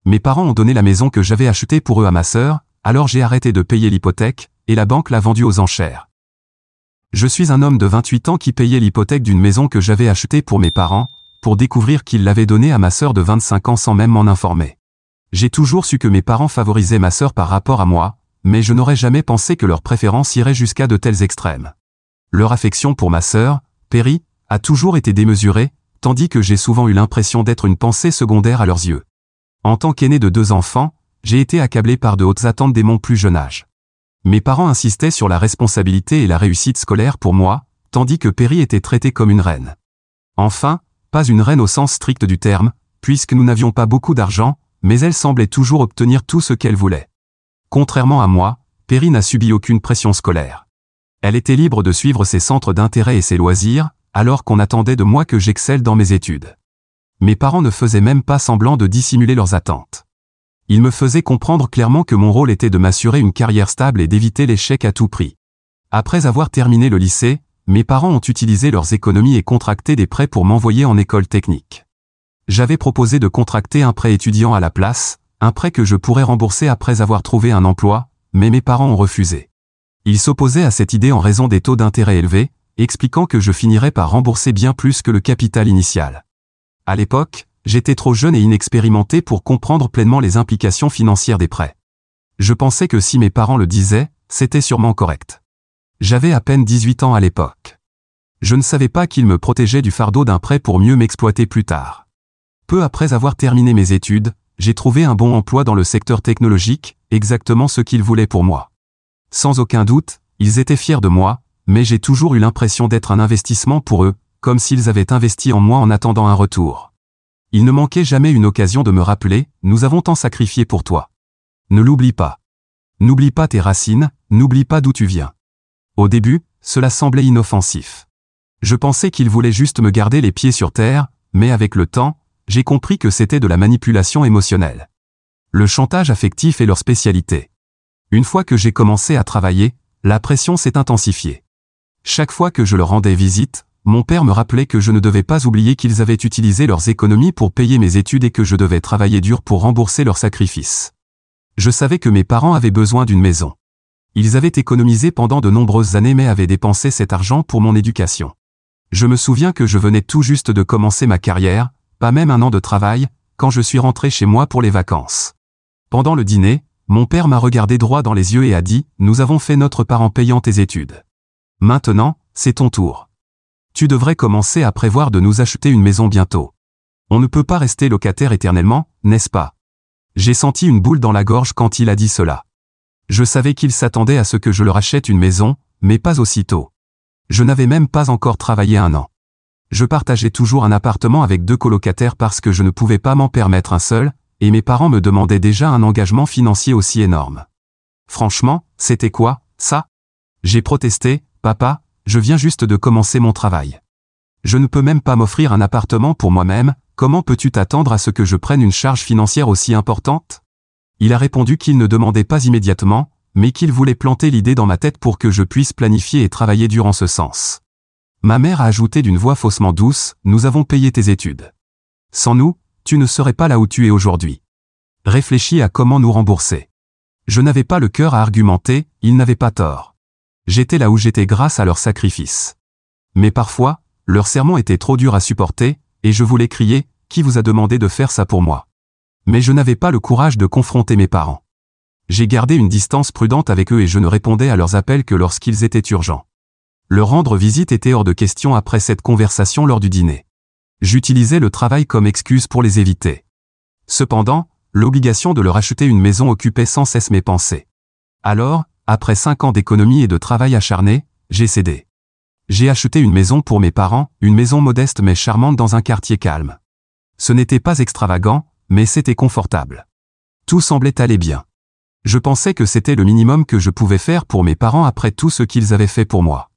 Mes parents ont donné la maison que j'avais achetée pour eux à ma sœur, alors j'ai arrêté de payer l'hypothèque, et la banque l'a vendue aux enchères. Je suis un homme de 28 ans qui payait l'hypothèque d'une maison que j'avais achetée pour mes parents, pour découvrir qu'ils l'avaient donnée à ma sœur de 25 ans sans même m'en informer. J'ai toujours su que mes parents favorisaient ma sœur par rapport à moi, mais je n'aurais jamais pensé que leur préférence irait jusqu'à de tels extrêmes. Leur affection pour ma sœur, Perry, a toujours été démesurée, tandis que j'ai souvent eu l'impression d'être une pensée secondaire à leurs yeux. En tant qu'aîné de 2 enfants, j'ai été accablé par de hautes attentes dès mon plus jeune âge. Mes parents insistaient sur la responsabilité et la réussite scolaire pour moi, tandis que Perry était traitée comme une reine. Enfin, pas une reine au sens strict du terme, puisque nous n'avions pas beaucoup d'argent, mais elle semblait toujours obtenir tout ce qu'elle voulait. Contrairement à moi, Perry n'a subi aucune pression scolaire. Elle était libre de suivre ses centres d'intérêt et ses loisirs, alors qu'on attendait de moi que j'excelle dans mes études. Mes parents ne faisaient même pas semblant de dissimuler leurs attentes. Ils me faisaient comprendre clairement que mon rôle était de m'assurer une carrière stable et d'éviter l'échec à tout prix. Après avoir terminé le lycée, mes parents ont utilisé leurs économies et contracté des prêts pour m'envoyer en école technique. J'avais proposé de contracter un prêt étudiant à la place, un prêt que je pourrais rembourser après avoir trouvé un emploi, mais mes parents ont refusé. Ils s'opposaient à cette idée en raison des taux d'intérêt élevés, expliquant que je finirais par rembourser bien plus que le capital initial. À l'époque, j'étais trop jeune et inexpérimenté pour comprendre pleinement les implications financières des prêts. Je pensais que si mes parents le disaient, c'était sûrement correct. J'avais à peine 18 ans à l'époque. Je ne savais pas qu'ils me protégeaient du fardeau d'un prêt pour mieux m'exploiter plus tard. Peu après avoir terminé mes études, j'ai trouvé un bon emploi dans le secteur technologique, exactement ce qu'ils voulaient pour moi. Sans aucun doute, ils étaient fiers de moi, mais j'ai toujours eu l'impression d'être un investissement pour eux, comme s'ils avaient investi en moi en attendant un retour. Il ne manquait jamais une occasion de me rappeler, nous avons tant sacrifié pour toi. Ne l'oublie pas. N'oublie pas tes racines, n'oublie pas d'où tu viens. Au début, cela semblait inoffensif. Je pensais qu'ils voulaient juste me garder les pieds sur terre, mais avec le temps, j'ai compris que c'était de la manipulation émotionnelle. Le chantage affectif est leur spécialité. Une fois que j'ai commencé à travailler, la pression s'est intensifiée. Chaque fois que je leur rendais visite, mon père me rappelait que je ne devais pas oublier qu'ils avaient utilisé leurs économies pour payer mes études et que je devais travailler dur pour rembourser leurs sacrifices. Je savais que mes parents avaient besoin d'une maison. Ils avaient économisé pendant de nombreuses années mais avaient dépensé cet argent pour mon éducation. Je me souviens que je venais tout juste de commencer ma carrière, pas même un an de travail, quand je suis rentré chez moi pour les vacances. Pendant le dîner, mon père m'a regardé droit dans les yeux et a dit « Nous avons fait notre part en payant tes études. Maintenant, c'est ton tour. Tu devrais commencer à prévoir de nous acheter une maison bientôt. On ne peut pas rester locataire éternellement, n'est-ce pas ?» J'ai senti une boule dans la gorge quand il a dit cela. Je savais qu'il s'attendait à ce que je leur achète une maison, mais pas aussitôt. Je n'avais même pas encore travaillé 1 an. Je partageais toujours un appartement avec 2 colocataires parce que je ne pouvais pas m'en permettre un seul, et mes parents me demandaient déjà un engagement financier aussi énorme. Franchement, c'était quoi, ça? J'ai protesté, « Papa, je viens juste de commencer mon travail. Je ne peux même pas m'offrir un appartement pour moi-même, comment peux-tu t'attendre à ce que je prenne une charge financière aussi importante ?» Il a répondu qu'il ne demandait pas immédiatement, mais qu'il voulait planter l'idée dans ma tête pour que je puisse planifier et travailler dur en ce sens. Ma mère a ajouté d'une voix faussement douce, « Nous avons payé tes études. Sans nous, tu ne serais pas là où tu es aujourd'hui. Réfléchis à comment nous rembourser. » Je n'avais pas le cœur à argumenter, ils n'avaient pas tort. J'étais là où j'étais grâce à leur sacrifice. Mais parfois, leurs sermons étaient trop durs à supporter, et je voulais crier, « Qui vous a demandé de faire ça pour moi ?» Mais je n'avais pas le courage de confronter mes parents. J'ai gardé une distance prudente avec eux et je ne répondais à leurs appels que lorsqu'ils étaient urgents. Leur rendre visite était hors de question après cette conversation lors du dîner. J'utilisais le travail comme excuse pour les éviter. Cependant, l'obligation de leur acheter une maison occupait sans cesse mes pensées. Alors, après 5 ans d'économie et de travail acharné, j'ai cédé. J'ai acheté une maison pour mes parents, une maison modeste mais charmante dans un quartier calme. Ce n'était pas extravagant, mais c'était confortable. Tout semblait aller bien. Je pensais que c'était le minimum que je pouvais faire pour mes parents après tout ce qu'ils avaient fait pour moi.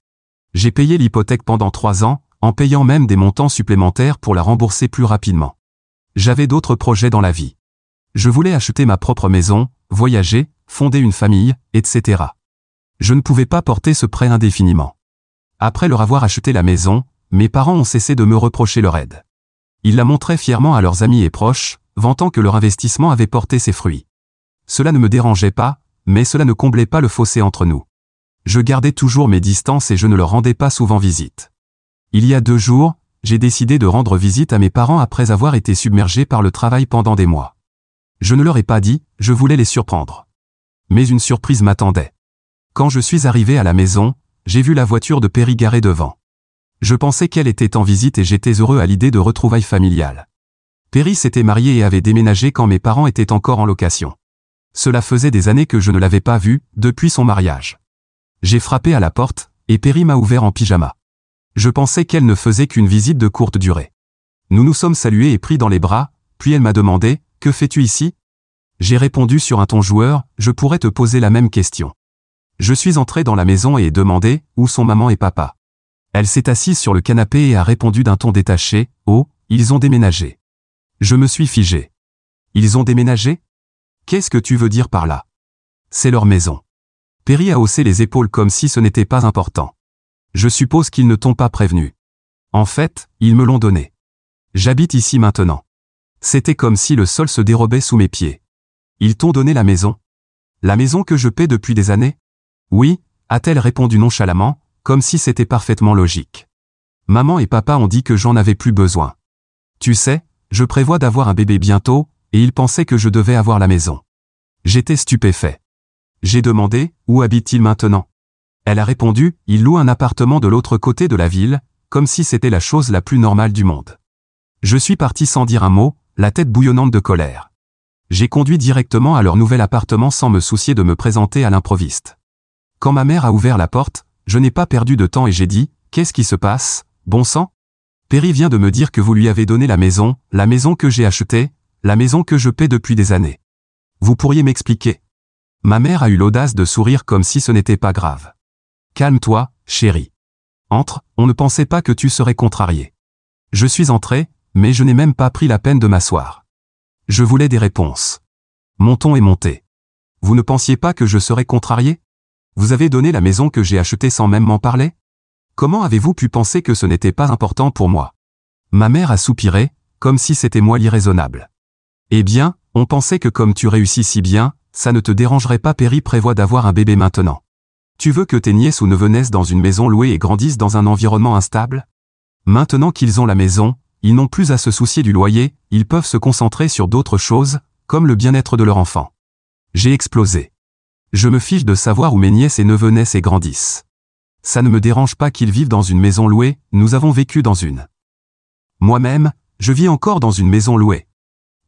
J'ai payé l'hypothèque pendant 3 ans, en payant même des montants supplémentaires pour la rembourser plus rapidement. J'avais d'autres projets dans la vie. Je voulais acheter ma propre maison, voyager, fonder une famille, etc. Je ne pouvais pas porter ce prêt indéfiniment. Après leur avoir acheté la maison, mes parents ont cessé de me reprocher leur aide. Ils la montraient fièrement à leurs amis et proches, vantant que leur investissement avait porté ses fruits. Cela ne me dérangeait pas, mais cela ne comblait pas le fossé entre nous. Je gardais toujours mes distances et je ne leur rendais pas souvent visite. Il y a 2 jours, j'ai décidé de rendre visite à mes parents après avoir été submergé par le travail pendant des mois. Je ne leur ai pas dit, je voulais les surprendre. Mais une surprise m'attendait. Quand je suis arrivé à la maison, j'ai vu la voiture de Perry garée devant. Je pensais qu'elle était en visite et j'étais heureux à l'idée de retrouvailles familiales. Perry s'était marié et avait déménagé quand mes parents étaient encore en location. Cela faisait des années que je ne l'avais pas vue, depuis son mariage. J'ai frappé à la porte, et Perry m'a ouvert en pyjama. Je pensais qu'elle ne faisait qu'une visite de courte durée. Nous nous sommes salués et pris dans les bras, puis elle m'a demandé, « Que fais-tu ici ?» J'ai répondu sur un ton joueur, « Je pourrais te poser la même question. » Je suis entré dans la maison et ai demandé, « Où sont maman et papa ?» Elle s'est assise sur le canapé et a répondu d'un ton détaché, « Oh, ils ont déménagé. » Je me suis figé. « Ils ont déménagé ? Qu'est-ce que tu veux dire par là ? C'est leur maison. » Perry a haussé les épaules comme si ce n'était pas important. Je suppose qu'ils ne t'ont pas prévenu. En fait, ils me l'ont donné. J'habite ici maintenant. C'était comme si le sol se dérobait sous mes pieds. Ils t'ont donné la maison? La maison que je paie depuis des années? Oui, a-t-elle répondu nonchalamment, comme si c'était parfaitement logique. Maman et papa ont dit que j'en avais plus besoin. Tu sais, je prévois d'avoir un bébé bientôt, et ils pensaient que je devais avoir la maison. J'étais stupéfait. J'ai demandé, où habite-t-il maintenant? Elle a répondu, il loue un appartement de l'autre côté de la ville, comme si c'était la chose la plus normale du monde. Je suis parti sans dire un mot, la tête bouillonnante de colère. J'ai conduit directement à leur nouvel appartement sans me soucier de me présenter à l'improviste. Quand ma mère a ouvert la porte, je n'ai pas perdu de temps et j'ai dit, qu'est-ce qui se passe, bon sang? Perry vient de me dire que vous lui avez donné la maison que j'ai achetée, la maison que je paie depuis des années. Vous pourriez m'expliquer? Ma mère a eu l'audace de sourire comme si ce n'était pas grave. Calme-toi, chérie. Entre, on ne pensait pas que tu serais contrarié. Je suis entré, mais je n'ai même pas pris la peine de m'asseoir. Je voulais des réponses. Mon ton est monté. Vous ne pensiez pas que je serais contrarié? Vous avez donné la maison que j'ai achetée sans même m'en parler? Comment avez-vous pu penser que ce n'était pas important pour moi? Ma mère a soupiré, comme si c'était moi l'irraisonnable. Eh bien, on pensait que comme tu réussis si bien, ça ne te dérangerait pas. Perry prévoit d'avoir un bébé maintenant. Tu veux que tes nièces ou neveux naissent dans une maison louée et grandissent dans un environnement instable? Maintenant qu'ils ont la maison, ils n'ont plus à se soucier du loyer, ils peuvent se concentrer sur d'autres choses, comme le bien-être de leur enfant. J'ai explosé. Je me fiche de savoir où mes nièces et neveux naissent et grandissent. Ça ne me dérange pas qu'ils vivent dans une maison louée, nous avons vécu dans une. Moi-même, je vis encore dans une maison louée.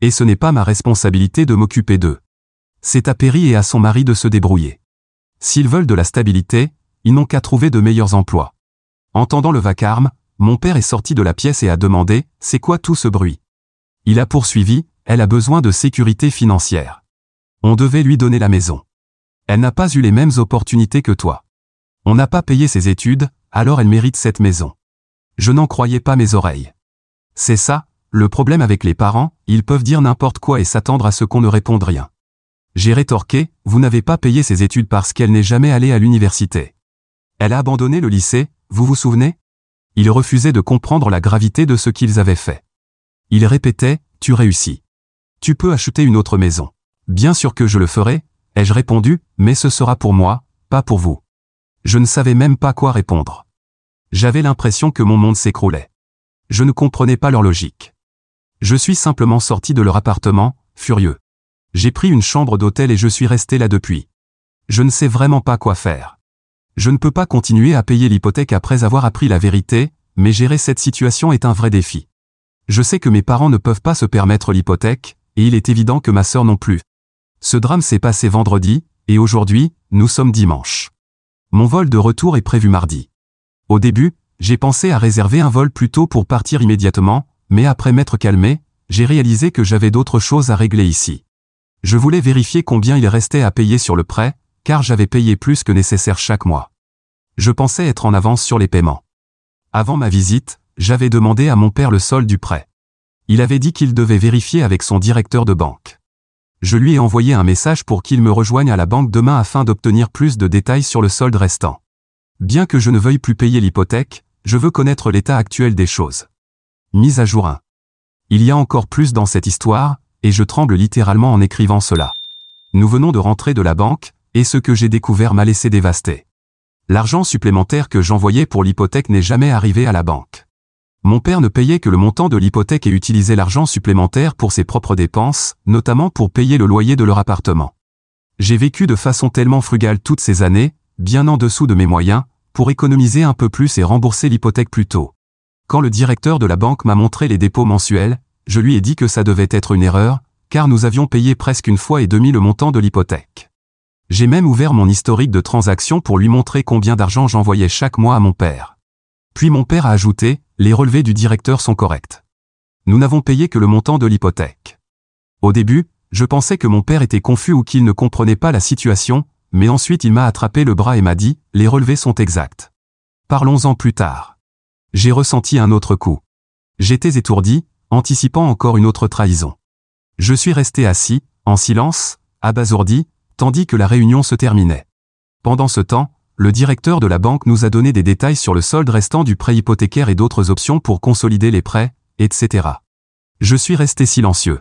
Et ce n'est pas ma responsabilité de m'occuper d'eux. C'est à Perry et à son mari de se débrouiller. S'ils veulent de la stabilité, ils n'ont qu'à trouver de meilleurs emplois. Entendant le vacarme, mon père est sorti de la pièce et a demandé, « C'est quoi tout ce bruit ?» Il a poursuivi, « Elle a besoin de sécurité financière. On devait lui donner la maison. Elle n'a pas eu les mêmes opportunités que toi. On n'a pas payé ses études, alors elle mérite cette maison. » Je n'en croyais pas mes oreilles. C'est ça, le problème avec les parents, ils peuvent dire n'importe quoi et s'attendre à ce qu'on ne réponde rien. J'ai rétorqué, vous n'avez pas payé ses études parce qu'elle n'est jamais allée à l'université. Elle a abandonné le lycée, vous vous souvenez? Ils refusaient de comprendre la gravité de ce qu'ils avaient fait. Ils répétaient, tu réussis. Tu peux acheter une autre maison. Bien sûr que je le ferai, ai-je répondu, mais ce sera pour moi, pas pour vous. Je ne savais même pas quoi répondre. J'avais l'impression que mon monde s'écroulait. Je ne comprenais pas leur logique. Je suis simplement sorti de leur appartement, furieux. J'ai pris une chambre d'hôtel et je suis resté là depuis. Je ne sais vraiment pas quoi faire. Je ne peux pas continuer à payer l'hypothèque après avoir appris la vérité, mais gérer cette situation est un vrai défi. Je sais que mes parents ne peuvent pas se permettre l'hypothèque, et il est évident que ma sœur non plus. Ce drame s'est passé vendredi, et aujourd'hui, nous sommes dimanche. Mon vol de retour est prévu mardi. Au début, j'ai pensé à réserver un vol plus tôt pour partir immédiatement, mais après m'être calmé, j'ai réalisé que j'avais d'autres choses à régler ici. Je voulais vérifier combien il restait à payer sur le prêt, car j'avais payé plus que nécessaire chaque mois. Je pensais être en avance sur les paiements. Avant ma visite, j'avais demandé à mon père le solde du prêt. Il avait dit qu'il devait vérifier avec son directeur de banque. Je lui ai envoyé un message pour qu'il me rejoigne à la banque demain afin d'obtenir plus de détails sur le solde restant. Bien que je ne veuille plus payer l'hypothèque, je veux connaître l'état actuel des choses. Mise à jour 1. Il y a encore plus dans cette histoire, et je tremble littéralement en écrivant cela. Nous venons de rentrer de la banque, et ce que j'ai découvert m'a laissé dévasté. L'argent supplémentaire que j'envoyais pour l'hypothèque n'est jamais arrivé à la banque. Mon père ne payait que le montant de l'hypothèque et utilisait l'argent supplémentaire pour ses propres dépenses, notamment pour payer le loyer de leur appartement. J'ai vécu de façon tellement frugale toutes ces années, bien en dessous de mes moyens, pour économiser un peu plus et rembourser l'hypothèque plus tôt. Quand le directeur de la banque m'a montré les dépôts mensuels, je lui ai dit que ça devait être une erreur, car nous avions payé presque 1,5 fois le montant de l'hypothèque. J'ai même ouvert mon historique de transactions pour lui montrer combien d'argent j'envoyais chaque mois à mon père. Puis mon père a ajouté, les relevés du directeur sont corrects. Nous n'avons payé que le montant de l'hypothèque. Au début, je pensais que mon père était confus ou qu'il ne comprenait pas la situation, mais ensuite il m'a attrapé le bras et m'a dit, les relevés sont exacts. Parlons-en plus tard. J'ai ressenti un autre coup. J'étais étourdi, anticipant encore une autre trahison. Je suis resté assis, en silence, abasourdi, tandis que la réunion se terminait. Pendant ce temps, le directeur de la banque nous a donné des détails sur le solde restant du prêt hypothécaire et d'autres options pour consolider les prêts, etc. Je suis resté silencieux.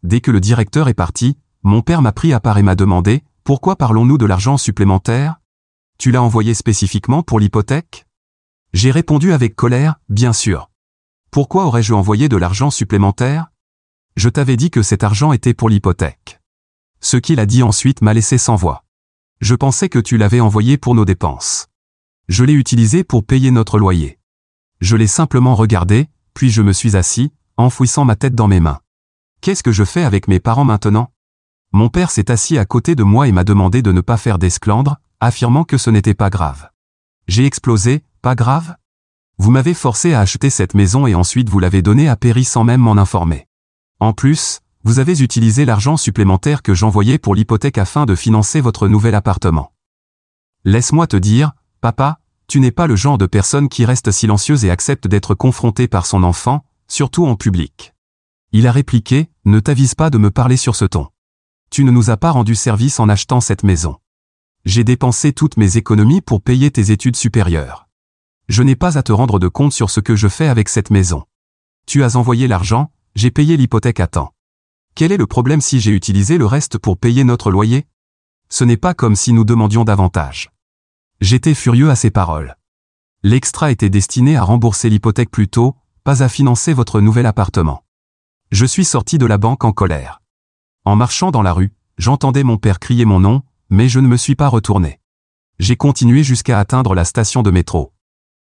Dès que le directeur est parti, mon père m'a pris à part et m'a demandé, pourquoi parlons-nous de l'argent supplémentaire? Tu l'as envoyé spécifiquement pour l'hypothèque? J'ai répondu avec colère, bien sûr. Pourquoi aurais-je envoyé de l'argent supplémentaire? Je t'avais dit que cet argent était pour l'hypothèque. Ce qu'il a dit ensuite m'a laissé sans voix. Je pensais que tu l'avais envoyé pour nos dépenses. Je l'ai utilisé pour payer notre loyer. Je l'ai simplement regardé, puis je me suis assis, enfouissant ma tête dans mes mains. Qu'est-ce que je fais avec mes parents maintenant? Mon père s'est assis à côté de moi et m'a demandé de ne pas faire d'esclandre, affirmant que ce n'était pas grave. J'ai explosé, pas grave? Vous m'avez forcé à acheter cette maison et ensuite vous l'avez donnée à Perry sans même m'en informer. En plus, vous avez utilisé l'argent supplémentaire que j'envoyais pour l'hypothèque afin de financer votre nouvel appartement. Laisse-moi te dire, papa, tu n'es pas le genre de personne qui reste silencieuse et accepte d'être confrontée par son enfant, surtout en public. Il a répliqué, ne t'avise pas de me parler sur ce ton. Tu ne nous as pas rendu service en achetant cette maison. J'ai dépensé toutes mes économies pour payer tes études supérieures. Je n'ai pas à te rendre de compte sur ce que je fais avec cette maison. Tu as envoyé l'argent, j'ai payé l'hypothèque à temps. Quel est le problème si j'ai utilisé le reste pour payer notre loyer? Ce n'est pas comme si nous demandions davantage. J'étais furieux à ces paroles. L'extra était destiné à rembourser l'hypothèque plus tôt, pas à financer votre nouvel appartement. Je suis sorti de la banque en colère. En marchant dans la rue, j'entendais mon père crier mon nom, mais je ne me suis pas retourné. J'ai continué jusqu'à atteindre la station de métro.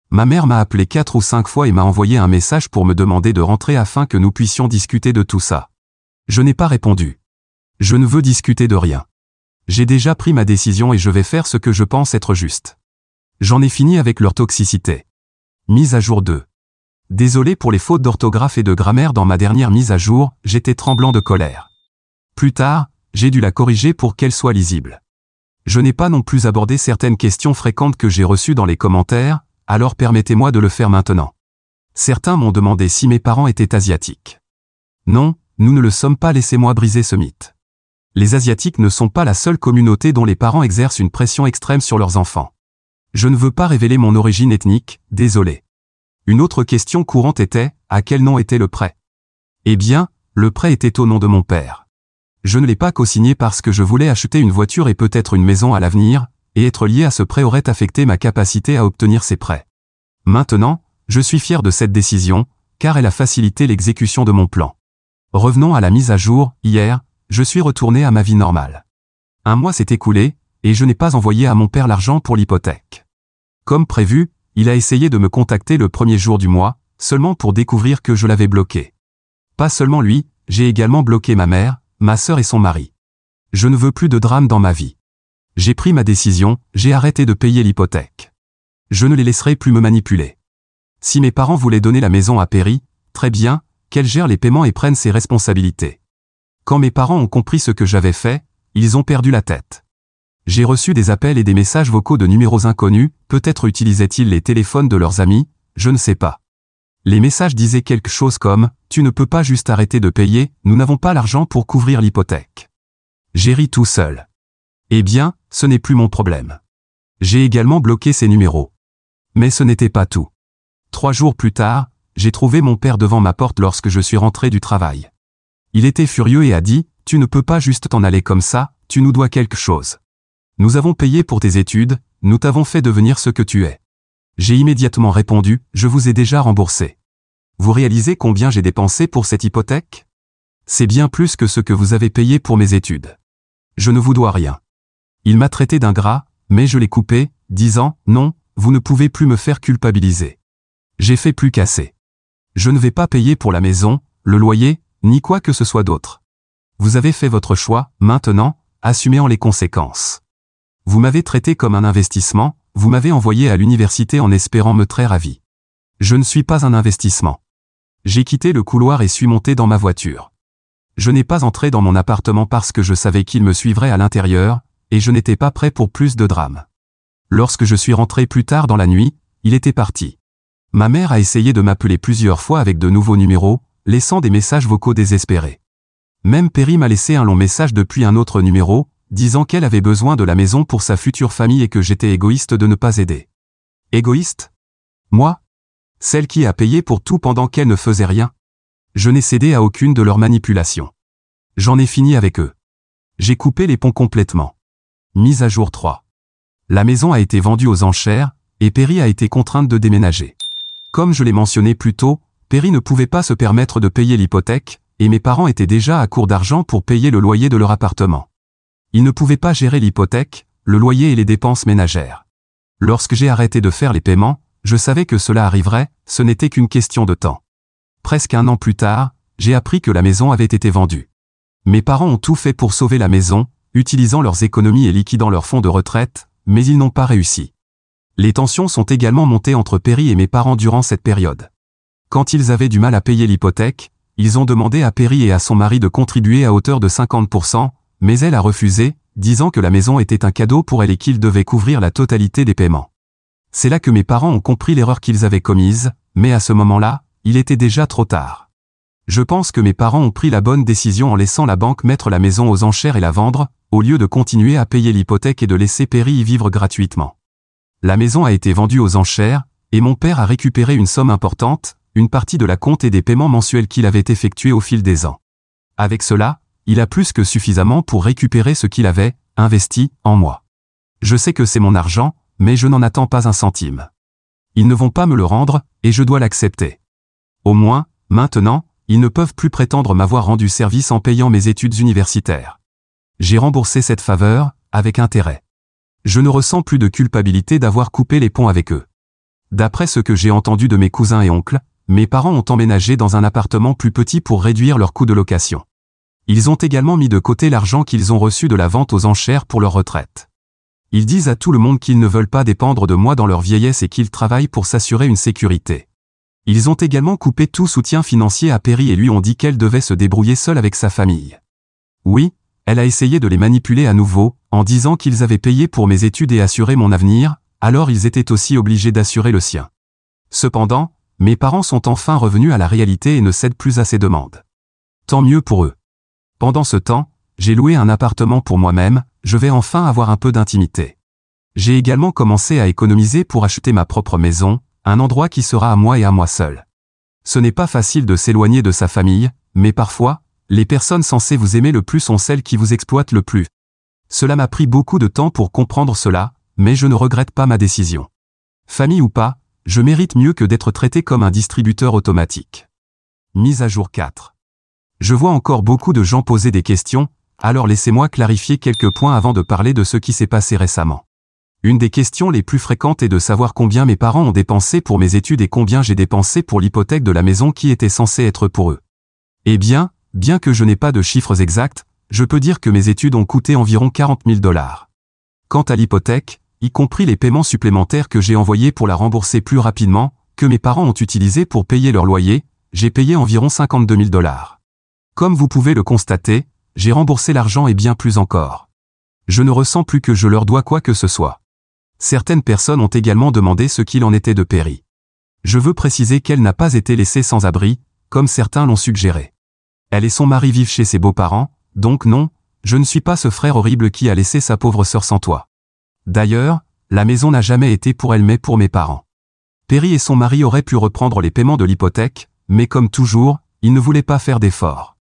Ma mère m'a appelé 4 ou 5 fois et m'a envoyé un message pour me demander de rentrer afin que nous puissions discuter de tout ça. Je n'ai pas répondu. Je ne veux discuter de rien. J'ai déjà pris ma décision et je vais faire ce que je pense être juste. J'en ai fini avec leur toxicité. Mise à jour 2. Désolé pour les fautes d'orthographe et de grammaire dans ma dernière mise à jour, j'étais tremblant de colère. Plus tard, j'ai dû la corriger pour qu'elle soit lisible. Je n'ai pas non plus abordé certaines questions fréquentes que j'ai reçues dans les commentaires, alors permettez-moi de le faire maintenant. Certains m'ont demandé si mes parents étaient asiatiques. Non, nous ne le sommes pas, laissez-moi briser ce mythe. Les Asiatiques ne sont pas la seule communauté dont les parents exercent une pression extrême sur leurs enfants. Je ne veux pas révéler mon origine ethnique, désolé. Une autre question courante était, à quel nom était le prêt? Eh bien, le prêt était au nom de mon père. Je ne l'ai pas co-signé parce que je voulais acheter une voiture et peut-être une maison à l'avenir, et être lié à ce prêt aurait affecté ma capacité à obtenir ces prêts. Maintenant, je suis fier de cette décision, car elle a facilité l'exécution de mon plan. Revenons à la mise à jour, hier, je suis retourné à ma vie normale. Un mois s'est écoulé, et je n'ai pas envoyé à mon père l'argent pour l'hypothèque. Comme prévu, il a essayé de me contacter le premier jour du mois, seulement pour découvrir que je l'avais bloqué. Pas seulement lui, j'ai également bloqué ma mère, ma sœur et son mari. Je ne veux plus de drame dans ma vie. J'ai pris ma décision, j'ai arrêté de payer l'hypothèque. Je ne les laisserai plus me manipuler. Si mes parents voulaient donner la maison à Perry, très bien, qu'elle gère les paiements et prenne ses responsabilités. Quand mes parents ont compris ce que j'avais fait, ils ont perdu la tête. J'ai reçu des appels et des messages vocaux de numéros inconnus, peut-être utilisaient-ils les téléphones de leurs amis, je ne sais pas. Les messages disaient quelque chose comme « Tu ne peux pas juste arrêter de payer, nous n'avons pas l'argent pour couvrir l'hypothèque. » J'ai ri tout seul. Eh bien, ce n'est plus mon problème. J'ai également bloqué ces numéros. Mais ce n'était pas tout. 3 jours plus tard, j'ai trouvé mon père devant ma porte lorsque je suis rentré du travail. Il était furieux et a dit, « Tu ne peux pas juste t'en aller comme ça, tu nous dois quelque chose. Nous avons payé pour tes études, nous t'avons fait devenir ce que tu es. » J'ai immédiatement répondu, « Je vous ai déjà remboursé. Vous réalisez combien j'ai dépensé pour cette hypothèque? C'est bien plus que ce que vous avez payé pour mes études. Je ne vous dois rien. » Il m'a traité d'ingrat, mais je l'ai coupé, disant, « Non, vous ne pouvez plus me faire culpabiliser. J'ai fait plus qu'assez. Je ne vais pas payer pour la maison, le loyer, ni quoi que ce soit d'autre. Vous avez fait votre choix, maintenant, assumez-en les conséquences. Vous m'avez traité comme un investissement, vous m'avez envoyé à l'université en espérant me traire à vie. Je ne suis pas un investissement. » J'ai quitté le couloir et suis monté dans ma voiture. Je n'ai pas entré dans mon appartement parce que je savais qu'il me suivrait à l'intérieur, et je n'étais pas prêt pour plus de drames. Lorsque je suis rentré plus tard dans la nuit, il était parti. Ma mère a essayé de m'appeler plusieurs fois avec de nouveaux numéros, laissant des messages vocaux désespérés. Même Perry m'a laissé un long message depuis un autre numéro, disant qu'elle avait besoin de la maison pour sa future famille et que j'étais égoïste de ne pas aider. Égoïste? Moi? Celle qui a payé pour tout pendant qu'elle ne faisait rien? Je n'ai cédé à aucune de leurs manipulations. J'en ai fini avec eux. J'ai coupé les ponts complètement. Mise à jour 3. La maison a été vendue aux enchères, et Perry a été contrainte de déménager. Comme je l'ai mentionné plus tôt, Perry ne pouvait pas se permettre de payer l'hypothèque, et mes parents étaient déjà à court d'argent pour payer le loyer de leur appartement. Ils ne pouvaient pas gérer l'hypothèque, le loyer et les dépenses ménagères. Lorsque j'ai arrêté de faire les paiements, je savais que cela arriverait, ce n'était qu'une question de temps. Presque un an plus tard, j'ai appris que la maison avait été vendue. Mes parents ont tout fait pour sauver la maison, utilisant leurs économies et liquidant leurs fonds de retraite, mais ils n'ont pas réussi. Les tensions sont également montées entre Perry et mes parents durant cette période. Quand ils avaient du mal à payer l'hypothèque, ils ont demandé à Perry et à son mari de contribuer à hauteur de 50%, mais elle a refusé, disant que la maison était un cadeau pour elle et qu'ils devaient couvrir la totalité des paiements. C'est là que mes parents ont compris l'erreur qu'ils avaient commise, mais à ce moment-là, il était déjà trop tard. Je pense que mes parents ont pris la bonne décision en laissant la banque mettre la maison aux enchères et la vendre, au lieu de continuer à payer l'hypothèque et de laisser Perry y vivre gratuitement. La maison a été vendue aux enchères, et mon père a récupéré une somme importante, une partie de la compte et des paiements mensuels qu'il avait effectués au fil des ans. Avec cela, il a plus que suffisamment pour récupérer ce qu'il avait investi en moi. Je sais que c'est mon argent, mais je n'en attends pas un centime. Ils ne vont pas me le rendre, et je dois l'accepter. Au moins, maintenant, ils ne peuvent plus prétendre m'avoir rendu service en payant mes études universitaires. J'ai remboursé cette faveur, avec intérêt. Je ne ressens plus de culpabilité d'avoir coupé les ponts avec eux. D'après ce que j'ai entendu de mes cousins et oncles, mes parents ont emménagé dans un appartement plus petit pour réduire leurs coûts de location. Ils ont également mis de côté l'argent qu'ils ont reçu de la vente aux enchères pour leur retraite. Ils disent à tout le monde qu'ils ne veulent pas dépendre de moi dans leur vieillesse et qu'ils travaillent pour s'assurer une sécurité. Ils ont également coupé tout soutien financier à Perry et lui ont dit qu'elle devait se débrouiller seule avec sa famille. Oui, elle a essayé de les manipuler à nouveau, en disant qu'ils avaient payé pour mes études et assuré mon avenir, alors ils étaient aussi obligés d'assurer le sien. Cependant, mes parents sont enfin revenus à la réalité et ne cèdent plus à ces demandes. Tant mieux pour eux. Pendant ce temps, j'ai loué un appartement pour moi-même, je vais enfin avoir un peu d'intimité. J'ai également commencé à économiser pour acheter ma propre maison, un endroit qui sera à moi et à moi seul. Ce n'est pas facile de s'éloigner de sa famille, mais parfois, les personnes censées vous aimer le plus sont celles qui vous exploitent le plus. Cela m'a pris beaucoup de temps pour comprendre cela, mais je ne regrette pas ma décision. Famille ou pas, je mérite mieux que d'être traité comme un distributeur automatique. Mise à jour 4. Je vois encore beaucoup de gens poser des questions, alors laissez-moi clarifier quelques points avant de parler de ce qui s'est passé récemment. Une des questions les plus fréquentes est de savoir combien mes parents ont dépensé pour mes études et combien j'ai dépensé pour l'hypothèque de la maison qui était censée être pour eux. Eh bien que je n'ai pas de chiffres exacts, je peux dire que mes études ont coûté environ 40 000 $. Quant à l'hypothèque, y compris les paiements supplémentaires que j'ai envoyés pour la rembourser plus rapidement, que mes parents ont utilisés pour payer leur loyer, j'ai payé environ 52 000 $. Comme vous pouvez le constater, j'ai remboursé l'argent et bien plus encore. Je ne ressens plus que je leur dois quoi que ce soit. Certaines personnes ont également demandé ce qu'il en était de Perry. Je veux préciser qu'elle n'a pas été laissée sans abri, comme certains l'ont suggéré. Elle et son mari vivent chez ses beaux-parents, donc non, je ne suis pas ce frère horrible qui a laissé sa pauvre sœur sans toit. D'ailleurs, la maison n'a jamais été pour elle mais pour mes parents. Perry et son mari auraient pu reprendre les paiements de l'hypothèque, mais comme toujours, ils ne voulaient pas faire d'efforts.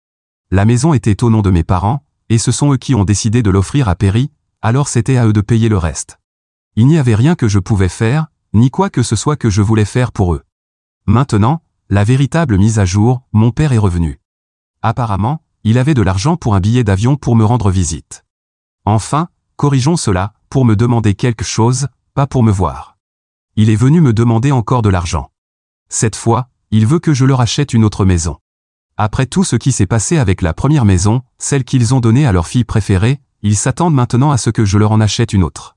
La maison était au nom de mes parents, et ce sont eux qui ont décidé de l'offrir à Perry, alors c'était à eux de payer le reste. Il n'y avait rien que je pouvais faire, ni quoi que ce soit que je voulais faire pour eux. Maintenant, la véritable mise à jour, mon père est revenu. Apparemment, il avait de l'argent pour un billet d'avion pour me rendre visite. Enfin, corrigeons cela, pour me demander quelque chose, pas pour me voir. Il est venu me demander encore de l'argent. Cette fois, il veut que je leur achète une autre maison. Après tout ce qui s'est passé avec la première maison, celle qu'ils ont donnée à leur fille préférée, ils s'attendent maintenant à ce que je leur en achète une autre.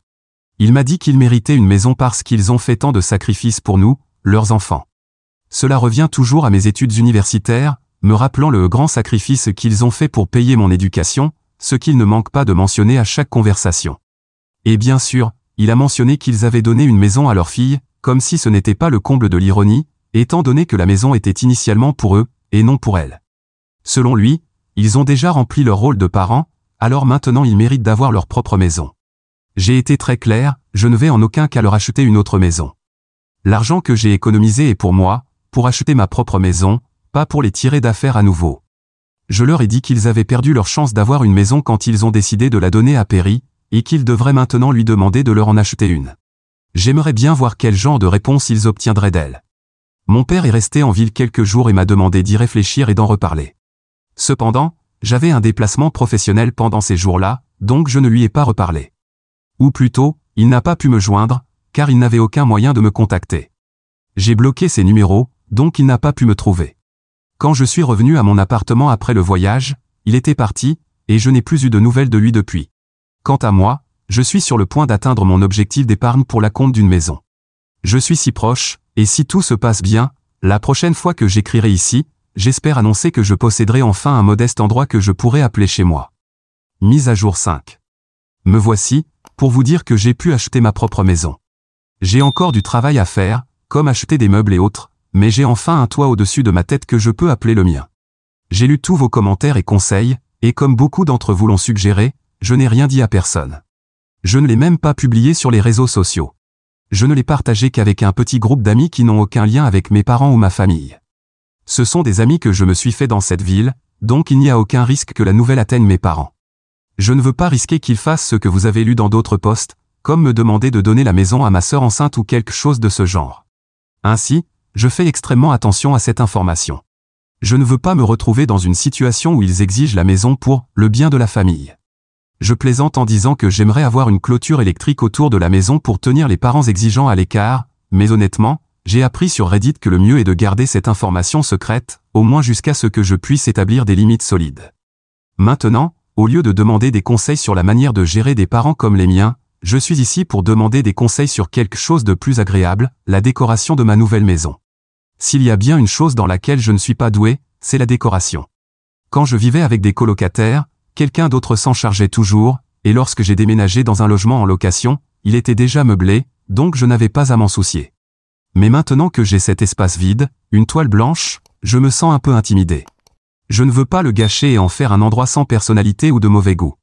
Il m'a dit qu'ils méritaient une maison parce qu'ils ont fait tant de sacrifices pour nous, leurs enfants. Cela revient toujours à mes études universitaires, me rappelant le grand sacrifice qu'ils ont fait pour payer mon éducation, ce qu'ils ne manquent pas de mentionner à chaque conversation. Et bien sûr, il a mentionné qu'ils avaient donné une maison à leur fille, comme si ce n'était pas le comble de l'ironie, étant donné que la maison était initialement pour eux, et non pour elle. Selon lui, ils ont déjà rempli leur rôle de parents, alors maintenant ils méritent d'avoir leur propre maison. J'ai été très clair, je ne vais en aucun cas leur acheter une autre maison. L'argent que j'ai économisé est pour moi, pour acheter ma propre maison, pas pour les tirer d'affaire à nouveau. Je leur ai dit qu'ils avaient perdu leur chance d'avoir une maison quand ils ont décidé de la donner à Perry, et qu'ils devraient maintenant lui demander de leur en acheter une. J'aimerais bien voir quel genre de réponse ils obtiendraient d'elle. Mon père est resté en ville quelques jours et m'a demandé d'y réfléchir et d'en reparler. Cependant, j'avais un déplacement professionnel pendant ces jours-là, donc je ne lui ai pas reparlé. Ou plutôt, il n'a pas pu me joindre, car il n'avait aucun moyen de me contacter. J'ai bloqué ses numéros, donc il n'a pas pu me trouver. Quand je suis revenu à mon appartement après le voyage, il était parti, et je n'ai plus eu de nouvelles de lui depuis. Quant à moi, je suis sur le point d'atteindre mon objectif d'épargne pour l'acompte d'une maison. Je suis si proche, et si tout se passe bien, la prochaine fois que j'écrirai ici, j'espère annoncer que je posséderai enfin un modeste endroit que je pourrai appeler chez moi. Mise à jour 5. Me voici, pour vous dire que j'ai pu acheter ma propre maison. J'ai encore du travail à faire, comme acheter des meubles et autres, mais j'ai enfin un toit au-dessus de ma tête que je peux appeler le mien. J'ai lu tous vos commentaires et conseils, et comme beaucoup d'entre vous l'ont suggéré, je n'ai rien dit à personne. Je ne l'ai même pas publié sur les réseaux sociaux. Je ne l'ai partagé qu'avec un petit groupe d'amis qui n'ont aucun lien avec mes parents ou ma famille. Ce sont des amis que je me suis fait dans cette ville, donc il n'y a aucun risque que la nouvelle atteigne mes parents. Je ne veux pas risquer qu'ils fassent ce que vous avez lu dans d'autres posts, comme me demander de donner la maison à ma sœur enceinte ou quelque chose de ce genre. Ainsi, je fais extrêmement attention à cette information. Je ne veux pas me retrouver dans une situation où ils exigent la maison pour le bien de la famille. Je plaisante en disant que j'aimerais avoir une clôture électrique autour de la maison pour tenir les parents exigeants à l'écart, mais honnêtement, j'ai appris sur Reddit que le mieux est de garder cette information secrète, au moins jusqu'à ce que je puisse établir des limites solides. Maintenant, au lieu de demander des conseils sur la manière de gérer des parents comme les miens, je suis ici pour demander des conseils sur quelque chose de plus agréable, la décoration de ma nouvelle maison. S'il y a bien une chose dans laquelle je ne suis pas doué, c'est la décoration. Quand je vivais avec des colocataires, quelqu'un d'autre s'en chargeait toujours, et lorsque j'ai déménagé dans un logement en location, il était déjà meublé, donc je n'avais pas à m'en soucier. Mais maintenant que j'ai cet espace vide, une toile blanche, je me sens un peu intimidé. Je ne veux pas le gâcher et en faire un endroit sans personnalité ou de mauvais goût.